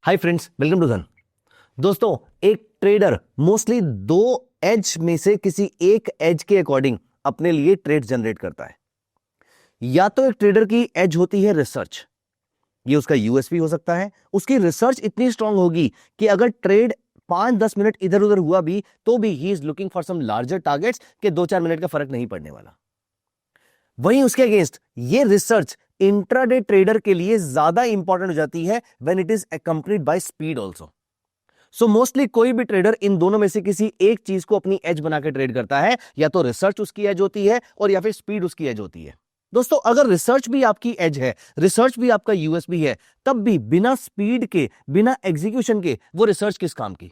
Hi friends, welcome to धन। दोस्तों, एक ट्रेडर मोस्टली दो एज में से किसी एक एज के अकॉर्डिंग अपने लिए ट्रेड जनरेट करता है। या तो एक ट्रेडर की एज होती है रिसर्च, ये उसका यूएसपी हो सकता है। उसकी रिसर्च इतनी स्ट्रांग होगी कि अगर ट्रेड 5-10 मिनट इधर उधर हुआ भी तो भी he is looking for some larger targets के 2-4 मिनट का फर्क नहीं पड़ने वाला। वहीं उसके अगेंस्ट ये रिसर्च इंट्राडे ट्रेडर के लिए ज्यादा इंपॉर्टेंट हो जाती है when it is accompanied by speed also. So mostly कोई भी ट्रेडर इन दोनों में से किसी एक चीज को अपनी एज बनाकर ट्रेड करता है। या तो रिसर्च उसकी एज होती है और या फिर स्पीड उसकी एज होती है। दोस्तों, अगर रिसर्च भी आपकी एज है, रिसर्च भी आपका यूएसपी है, तब भी बिना स्पीड के, बिना एग्जीक्यूशन के वो रिसर्च किस काम की।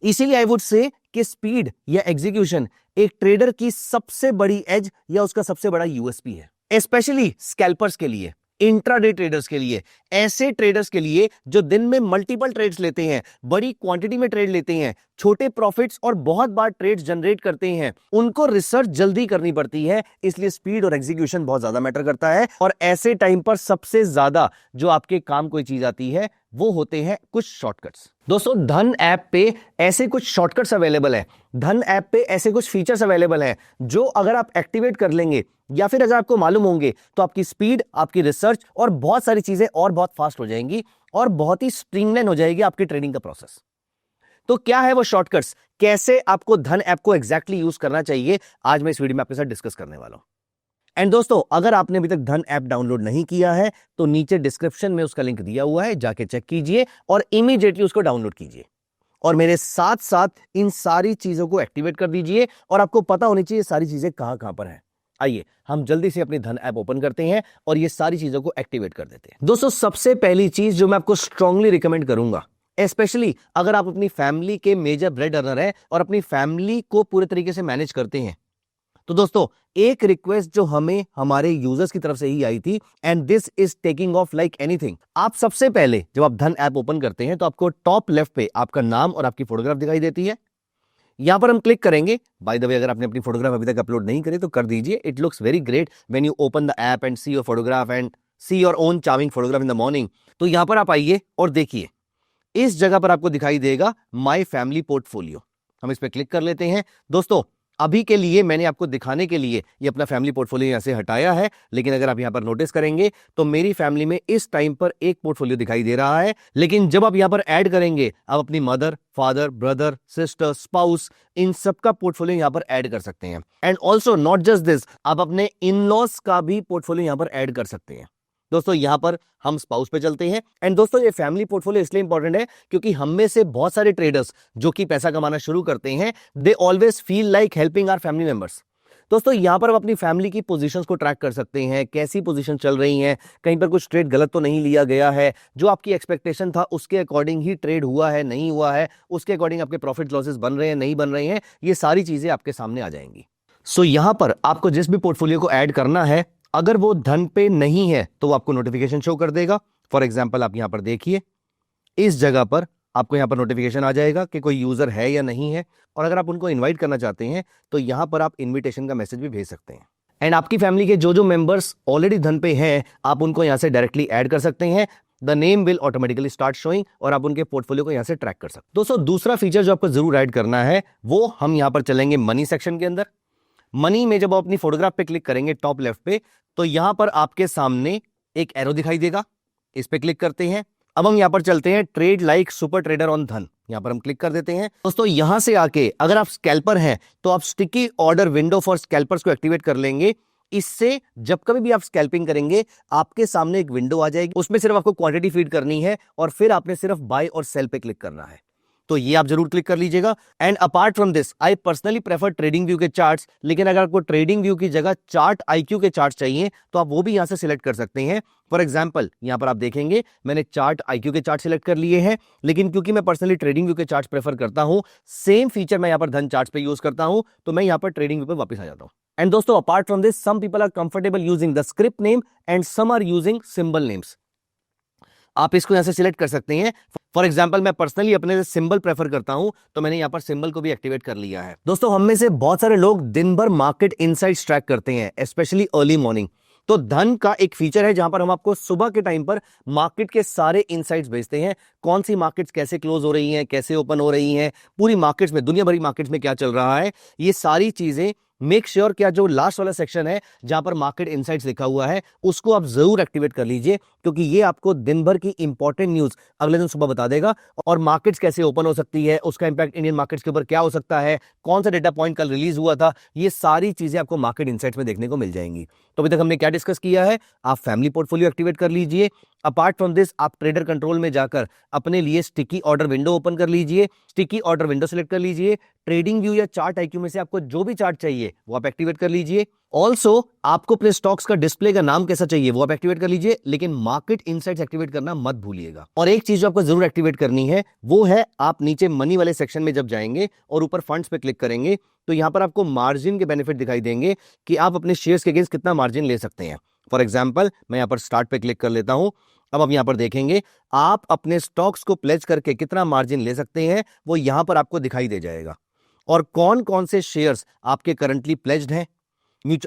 इसीलिए आई वुड से कि स्पीड या एग्जीक्यूशन एक ट्रेडर की सबसे बड़ी एज या उसका सबसे बड़ा यूएसपी है, स्पेशली स्कैल्पर्स के लिए, इंट्राडे ट्रेडर्स के लिए, ऐसे ट्रेडर्स के लिए जो दिन में मल्टीपल ट्रेड्स लेते हैं, बड़ी क्वांटिटी में ट्रेड लेते हैं, छोटे प्रॉफिट्स और बहुत बार ट्रेड्स जनरेट करते हैं। उनको रिसर्च जल्दी करनी पड़ती है, इसलिए स्पीड और एग्जीक्यूशन बहुत ज्यादा मैटर करता है। और ऐसे टाइम पर सबसे ज्यादा जो आपके काम कोई चीज आती है वो होते हैं कुछ शॉर्टकट्स। दोस्तों, धन ऐप पे ऐसे कुछ शॉर्टकट्स अवेलेबल है, धन ऐप पे ऐसे कुछ फीचर्स अवेलेबल हैं जो अगर आप एक्टिवेट कर लेंगे या फिर अगर आपको मालूम होंगे तो आपकी स्पीड, आपकी रिसर्च और बहुत सारी चीजें और बहुत फास्ट हो जाएंगी और बहुत ही स्ट्रीमलाइन हो जाएगी आपकी ट्रेडिंग का प्रोसेस। तो क्या है वो शॉर्टकट्स, कैसे आपको धन ऐप को एग्जैक्टली यूज करना चाहिए, आज मैं इस वीडियो में आपके साथ डिस्कस करने वाला हूं। एंड दोस्तों, अगर आपने अभी तक धन ऐप डाउनलोड नहीं किया है तो नीचे डिस्क्रिप्शन में उसका लिंक दिया हुआ है, जाके चेक कीजिए और इमीडिएटली उसको डाउनलोड कीजिए और मेरे साथ साथ इन सारी चीजों को एक्टिवेट कर दीजिए। और आपको पता होनी चाहिए सारी चीजें कहां कहां पर हैं। आइए हम जल्दी से अपनी धन ऐप ओपन करते हैं और ये सारी चीजों को एक्टिवेट कर देते हैं। दोस्तों, सबसे पहली चीज जो मैं आपको स्ट्रांगली रिकमेंड करूंगा, स्पेशली अगर आप अपनी फैमिली के मेजर ब्रेड अर्नर हैं और अपनी फैमिली को पूरे तरीके से मैनेज करते हैं, तो दोस्तों एक रिक्वेस्ट जो हमें हमारे यूजर्स की तरफ से ही आई थी, and this is taking of like anything. आप सबसे पहले जब आप धन ऐप ओपन करते हैं तो आपको टॉप लेफ्ट पे आपका नाम और आपकी फोटोग्राफ दिखाई देती है। यहां पर हम क्लिक करेंगे। बाय द वे, अगर आपने अपनी फोटोग्राफ अभी तक अपलोड नहीं करी तो कर दीजिए। It looks very great when you open the app and see your photograph and see your own charming photograph in the morning. तो यहां पर आप आइए और देखिए, इस जगह पर आपको दिखाई देगा माई फैमिली पोर्टफोलियो। हम इस पर क्लिक कर लेते हैं। दोस्तों, अभी के लिए मैंने आपको दिखाने के लिए ये अपना फैमिली पोर्टफोलियो यहां से हटाया है, लेकिन अगर आप यहां पर नोटिस करेंगे तो मेरी फैमिली में इस टाइम पर एक पोर्टफोलियो दिखाई दे रहा है। लेकिन जब आप यहां पर ऐड करेंगे, आप अपनी mother, father, brother, sister, spouse, इन सबका पोर्टफोलियो यहां पर ऐड कर सकते हैं। And also not just this, आप अपने इन लॉज का भी पोर्टफोलियो यहां पर ऐड कर सकते हैं। दोस्तों, यहां पर हम स्पाउस पे चलते हैं। एंड दोस्तों, ये फैमिली पोर्टफोलियो इसलिए इंपॉर्टेंट है क्योंकि हम में से बहुत सारे ट्रेडर्स जो कि पैसा कमाना शुरू करते हैं, they always feel like helping our family members. दोस्तों, यहां पर आप अपनी फैमिली की पोजीशंस को ट्रैक कर सकते हैं, कैसी पोजीशन चल रही हैं, कहीं पर कुछ ट्रेड गलत तो नहीं लिया गया है, जो आपकी एक्सपेक्टेशन था उसके अकॉर्डिंग ही ट्रेड हुआ है, नहीं हुआ है, उसके अकॉर्डिंग आपके प्रॉफिट लॉसेस बन रहे हैं, नहीं बन रहे हैं, ये सारी चीजें आपके सामने आ जाएंगी। सो यहां पर आपको जिस भी पोर्टफोलियो को ऐड करना है, अगर वो धन पे नहीं है तो वो आपको नोटिफिकेशन शो कर देगा। फॉर एग्जांपल, आप यहां पर देखिए, इस जगह पर आपको यहां पर नोटिफिकेशन आ जाएगा कि कोई यूजर है या नहीं है। और अगर आप उनको इनवाइट करना चाहते हैं तो यहां पर आप इनविटेशन का मैसेज भी भेज सकते हैं। एंड आपकी फैमिली के जो जो मेंबर्स ऑलरेडी धन पे हैं, आप उनको यहां से डायरेक्टली ऐड कर सकते हैं। The name will automatically start showing और आप उनके पोर्टफोलियो को यहां से ट्रैक कर सकते हैं। दोस्तों, दूसरा फीचर जो आपको जरूर ऐड करना है वो हम यहां पर चलेंगे मनी सेक्शन के अंदर। मनी में जब आप अपनी फोटोग्राफ पे क्लिक करेंगे टॉप लेफ्ट पे, तो यहां पर आपके सामने एक एरो दिखाई देगा, इस पे क्लिक करते हैं। अब हम यहां पर चलते हैं trade like super trader on धन, यहां पर हम क्लिक कर देते हैं। दोस्तों, यहां से आके अगर आप स्कैल्पर हैं तो आप sticky order window for scalpers को एक्टिवेट कर लेंगे। इससे जब कभी भी आप स्कैल्पिंग करेंगे, आपके सामने एक विंडो आ जाएगी, उसमें सिर्फ आपको क्वांटिटी फीड करनी है और फिर आपने सिर्फ बाय और सेल पे क्लिक करना है। तो ये आप जरूर क्लिक कर लीजिएगा। And apart from this, I personally prefer trading view के चार्ट्स, लेकिन अगर आपको ट्रेडिंग व्यू की जगह चार्ट आईक्यू के चार्ट चाहिए तो आप वो भी यहां से सिलेक्ट कर सकते हैं। फॉर एग्जांपल, यहां पर आप देखेंगे मैंने चार्ट आईक्यू के चार्ट सिलेक्ट कर लिए हैं, लेकिन क्योंकि मैं पर्सनली ट्रेडिंग व्यू के चार्ट प्रेफर करता हूं, सेम फीचर मैं यहां पर धन चार्ट पे यूज करता हूं, तो मैं यहां पर ट्रेडिंग व्यू पे वापस आ जाता हूं। एंड दोस्तों, apart from this, some people are comfortable using the script name and some are using symbol names. आप इसको यहां से सिलेक्ट कर सकते हैं। फॉर एग्जाम्पल, मैं पर्सनली अपने सिंबल प्रेफर करता हूं, तो मैंने यहां पर सिंबल को भी एक्टिवेट कर लिया है। दोस्तों, हम में से बहुत सारे लोग दिन भर मार्केट इनसाइट्स ट्रैक करते हैं, स्पेशली अर्ली मॉर्निंग। तो धन का एक फीचर है जहां पर हम आपको सुबह के टाइम पर मार्केट के सारे इनसाइट्स भेजते हैं। कौन सी मार्केट्स कैसे क्लोज हो रही हैं, कैसे ओपन हो रही हैं, पूरी मार्केट्स में, दुनिया भरी मार्केट्स में क्या चल रहा है, ये सारी चीजें मेक श्योर क्या जो लास्ट वाला सेक्शन है जहां पर मार्केट इनसाइट्स लिखा हुआ है उसको आप जरूर एक्टिवेट कर लीजिए, क्योंकि ये आपको दिन भर की इंपॉर्टेंट न्यूज अगले दिन सुबह बता देगा। और मार्केट्स कैसे ओपन हो सकती है, उसका इंपैक्ट इंडियन मार्केट्स के ऊपर क्या हो सकता है, कौन सा डेटा पॉइंट कल रिलीज हुआ था, ये सारी चीजें आपको मार्केट इनसाइट्स में देखने को मिल जाएंगी। तो अभी तक हमने क्या डिस्कस किया है, आप फैमिली पोर्टफोलियो एक्टिवेट कर लीजिए। अपार्ट फ्रॉम दिस आप ट्रेडर कंट्रोल में जाकर अपने लिए स्टिकी ऑर्डर विंडो ओपन कर लीजिए, स्टिकी ऑर्डर विंडो सेलेक्ट कर लीजिए। ट्रेडिंग व्यू या चार्ट आईक्यू में से आपको जो भी चार्ट चाहिए वो आप एक्टिवेट कर लीजिए। ऑल्सो आपको अपने स्टॉक्स का डिस्प्ले का नाम कैसा चाहिए वो आप एक्टिवेट कर लीजिए, लेकिन मार्केट इनसाइट्स एक्टिवेट करना मत भूलिएगा। और एक चीज जो आपको जरूर एक्टिवेट करनी है वो है, आप नीचे मनी वाले सेक्शन में जब जाएंगे और ऊपर फंड्स पे क्लिक करेंगे तो यहां पर आपको मार्जिन के बेनिफिट दिखाई देंगे कि आप अपने शेयर्स के अगेंस्ट कितना मार्जिन ले सकते हैं। फॉर एग्जाम्पल मैं यहां पर स्टार्ट पे क्लिक कर लेता हूं। अब आप यहां पर देखेंगे आप अपने स्टॉक्स को प्लेज करके कितना मार्जिन ले सकते हैं वो यहां पर आपको दिखाई दे जाएगा। और कौन कौन से शेयर्स आपके करंटली प्लेज्ड हैं,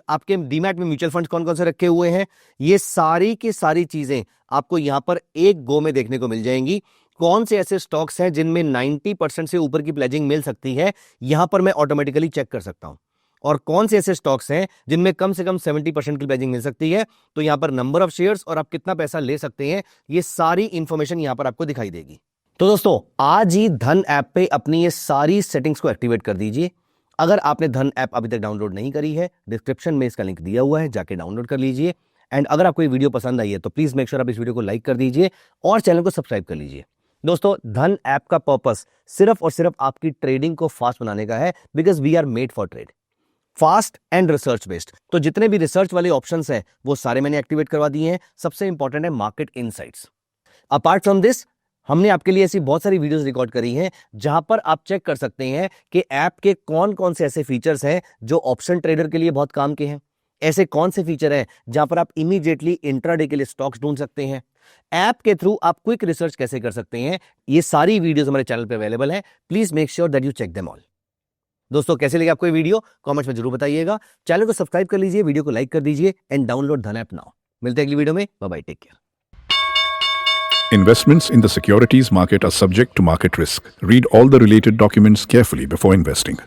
आपके डीमैट में म्यूचुअल फंड्स कौन कौन से रखे हुए हैं, ये सारी की सारी चीजें आपको यहां पर एक गो में देखने को मिल जाएंगी। कौन से ऐसे स्टॉक्स हैं जिनमें 90% से ऊपर की प्लेजिंग मिल सकती है, यहां पर मैं ऑटोमेटिकली चेक कर सकता हूं। और कौन से ऐसे स्टॉक्स हैं जिनमें कम से कम 70% की प्लेजिंग मिल सकती है, तो यहां पर नंबर ऑफ शेयर्स और आप कितना पैसा ले सकते हैं, ये सारी इंफॉर्मेशन यहां पर आपको दिखाई देगी। तो दोस्तों आज ही धन ऐप पे अपनी ये सारी सेटिंग्स को एक्टिवेट कर दीजिए। अगर आपने धन ऐप अभी तक डाउनलोड नहीं करी है, डिस्क्रिप्शन में इसका लिंक दिया हुआ है, जाके डाउनलोड कर लीजिए। एंड अगर आपको ये वीडियो पसंद आई है तो प्लीज मेक श्योर आप इस वीडियो को लाइक कर दीजिए और चैनल को सब्सक्राइब कर लीजिए। दोस्तों धन ऐप का पर्पस सिर्फ और सिर्फ आपकी ट्रेडिंग को फास्ट बनाने का है, because we are made for trade, fast and research based. तो जितने भी रिसर्च वाले ऑप्शंस हैं वो सारे मैंने एक्टिवेट करवा दिए हैं। सबसे इंपॉर्टेंट है market insights. Apart from this हमने आपके लिए ऐसी बहुत सारी वीडियोस रिकॉर्ड करी हैं जहां पर आप चेक कर सकते हैं कि ऐप के कौन कौन से ऐसे फीचर्स हैं जो ऑप्शन ट्रेडर के लिए बहुत काम के हैं, ऐसे कौन से फीचर हैं जहां पर आप इमीडिएटली इंट्राडे के लिए स्टॉक्स ढूंढ सकते हैं, ऐप के थ्रू आप क्विक रिसर्च कैसे कर सकते हैं। ये सारी वीडियोस हमारे चैनल पे अवेलेबल हैं। Please make sure that you check them all. दोस्तों कैसे लगे आपको ये वीडियो कमेंट्स में जरूर बताइएगा। चैनल को सब्सक्राइब कर लीजिए, वीडियो को लाइक कर दीजिए and download Dhan app now. मिलते हैं अगली वीडियो में। Bye bye, take care. Investments in the securities market are subject to market risk. Read all the related documents carefully before investing.